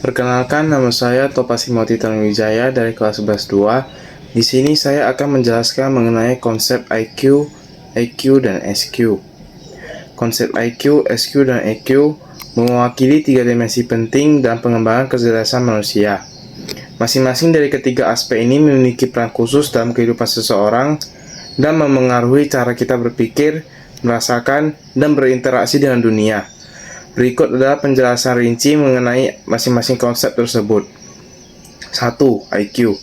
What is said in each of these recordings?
Perkenalkan, nama saya Topasimoti Tanuwijaya dari kelas 11-2. Di sini saya akan menjelaskan mengenai konsep IQ, EQ, dan SQ. Konsep IQ, SQ, dan EQ mewakili tiga dimensi penting dalam pengembangan kecerdasan manusia. Masing-masing dari ketiga aspek ini memiliki peran khusus dalam kehidupan seseorang dan memengaruhi cara kita berpikir, merasakan, dan berinteraksi dengan dunia. Berikut adalah penjelasan rinci mengenai masing-masing konsep tersebut. 1. IQ.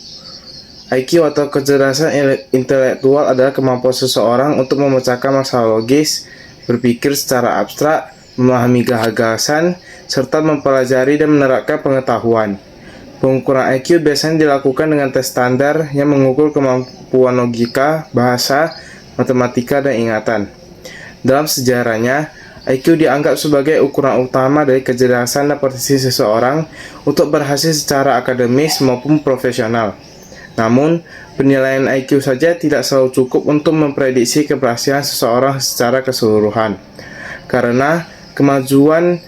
IQ atau kecerdasan intelektual adalah kemampuan seseorang untuk memecahkan masalah logis, berpikir secara abstrak, memahami gagasan, serta mempelajari dan menerapkan pengetahuan. Pengukuran IQ biasanya dilakukan dengan tes standar yang mengukur kemampuan logika, bahasa, matematika, dan ingatan. Dalam sejarahnya, IQ dianggap sebagai ukuran utama dari kecerdasan dan potensi seseorang untuk berhasil secara akademis maupun profesional. Namun, penilaian IQ saja tidak selalu cukup untuk memprediksi keberhasilan seseorang secara keseluruhan. Karena kemampuan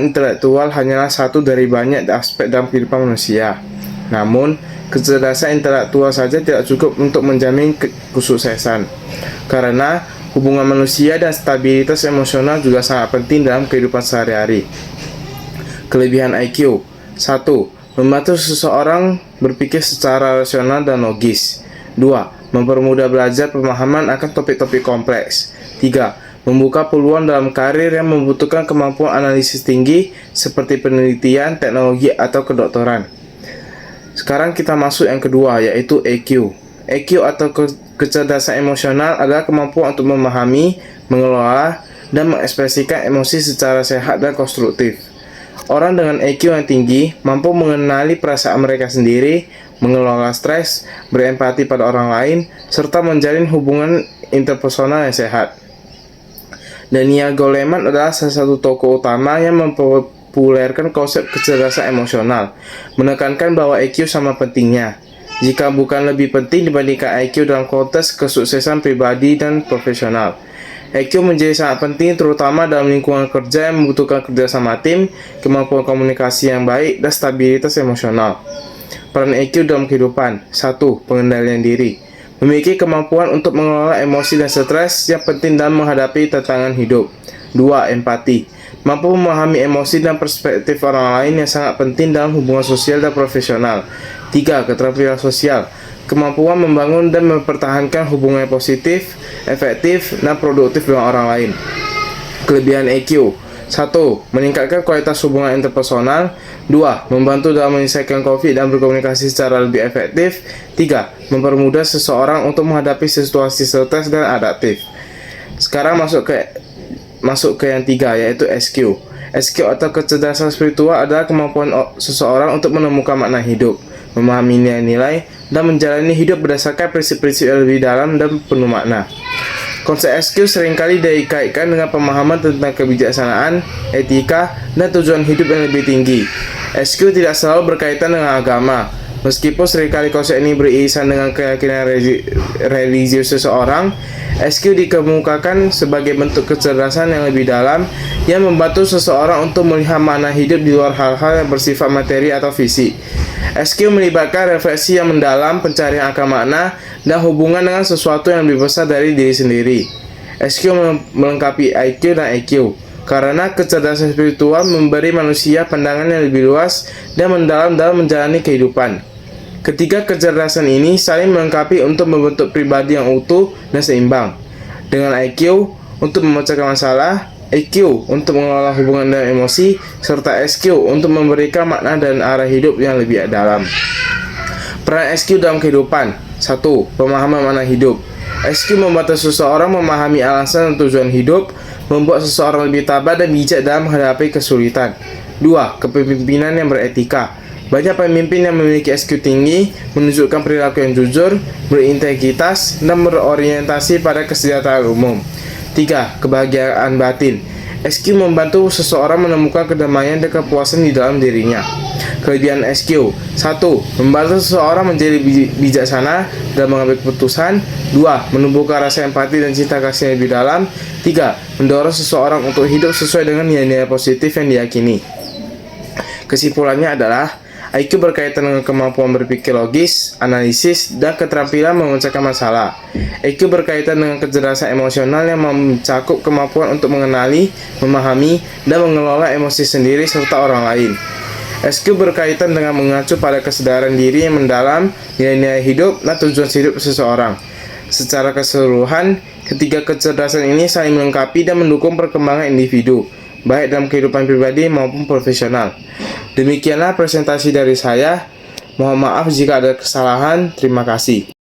intelektual hanyalah satu dari banyak aspek dalam kehidupan manusia. Namun, kecerdasan intelektual saja tidak cukup untuk menjamin kesuksesan. Karena hubungan manusia dan stabilitas emosional juga sangat penting dalam kehidupan sehari-hari. Kelebihan IQ. 1. Membantu seseorang berpikir secara rasional dan logis. 2. Mempermudah belajar pemahaman akan topik-topik kompleks. 3. Membuka peluang dalam karir yang membutuhkan kemampuan analisis tinggi seperti penelitian, teknologi, atau kedokteran. Sekarang kita masuk yang kedua, yaitu EQ. EQ atau kecerdasan emosional adalah kemampuan untuk memahami, mengelola, dan mengekspresikan emosi secara sehat dan konstruktif. Orang dengan EQ yang tinggi mampu mengenali perasaan mereka sendiri, mengelola stres, berempati pada orang lain, serta menjalin hubungan interpersonal yang sehat. Daniel Goleman adalah salah satu tokoh utama yang mempopulerkan konsep kecerdasan emosional, menekankan bahwa EQ sama pentingnya, jika bukan lebih penting dibandingkan IQ dalam konteks kesuksesan pribadi dan profesional. EQ menjadi sangat penting terutama dalam lingkungan kerja yang membutuhkan kerjasama tim, kemampuan komunikasi yang baik, dan stabilitas emosional. Peran EQ dalam kehidupan. 1. Pengendalian diri. Memiliki kemampuan untuk mengelola emosi dan stres yang penting dalam menghadapi tantangan hidup. 2. Empati. Mampu memahami emosi dan perspektif orang lain yang sangat penting dalam hubungan sosial dan profesional. 3. Keterampilan sosial. Kemampuan membangun dan mempertahankan hubungan positif, efektif, dan produktif dengan orang lain. Kelebihan EQ. 1. Meningkatkan kualitas hubungan interpersonal. 2. Membantu dalam menyelesaikan konflik dan berkomunikasi secara lebih efektif. 3. Mempermudah seseorang untuk menghadapi situasi stres dan adaptif. Sekarang masuk ke yang 3, yaitu SQ. SQ atau kecerdasan spiritual adalah kemampuan seseorang untuk menemukan makna hidup, memahami nilai-nilai, dan menjalani hidup berdasarkan prinsip-prinsip yang lebih dalam dan penuh makna. Konsep SQ seringkali dikaitkan dengan pemahaman tentang kebijaksanaan, etika, dan tujuan hidup yang lebih tinggi. SQ tidak selalu berkaitan dengan agama. Meskipun seringkali konsep ini beririsan dengan keyakinan religius seseorang, SQ dikemukakan sebagai bentuk kecerdasan yang lebih dalam yang membantu seseorang untuk melihat makna hidup di luar hal-hal yang bersifat materi atau fisik. SQ melibatkan refleksi yang mendalam, pencarian akar makna, dan hubungan dengan sesuatu yang lebih besar dari diri sendiri. SQ melengkapi IQ dan EQ, karena kecerdasan spiritual memberi manusia pandangan yang lebih luas dan mendalam dalam menjalani kehidupan. Ketiga kecerdasan ini saling melengkapi untuk membentuk pribadi yang utuh dan seimbang. Dengan IQ untuk memecahkan masalah, EQ untuk mengelola hubungan dan emosi, serta SQ untuk memberikan makna dan arah hidup yang lebih dalam. Peran SQ dalam kehidupan. 1. Pemahaman makna hidup. SQ membantu seseorang memahami alasan dan tujuan hidup, membuat seseorang lebih tabah dan bijak dalam menghadapi kesulitan. 2. Kepemimpinan yang beretika. Banyak pemimpin yang memiliki SQ tinggi menunjukkan perilaku yang jujur, berintegritas, dan berorientasi pada kesejahteraan umum. 3. Kebahagiaan batin. SQ membantu seseorang menemukan kedamaian dan kepuasan di dalam dirinya. Kelebihan SQ. 1. Membantu seseorang menjadi bijaksana dalam mengambil keputusan. 2. Menumbuhkan rasa empati dan cinta kasih yang lebih dalam. 3. Mendorong seseorang untuk hidup sesuai dengan nilai-nilai positif yang diyakini. Kesimpulannya adalah IQ berkaitan dengan kemampuan berpikir logis, analisis, dan keterampilan memecahkan masalah. EQ berkaitan dengan kecerdasan emosional yang mencakup kemampuan untuk mengenali, memahami, dan mengelola emosi sendiri serta orang lain. SQ berkaitan dengan mengacu pada kesadaran diri yang mendalam, nilai-nilai hidup, dan tujuan hidup seseorang. Secara keseluruhan, ketiga kecerdasan ini saling melengkapi dan mendukung perkembangan individu, baik dalam kehidupan pribadi maupun profesional. Demikianlah presentasi dari saya. Mohon maaf jika ada kesalahan. Terima kasih.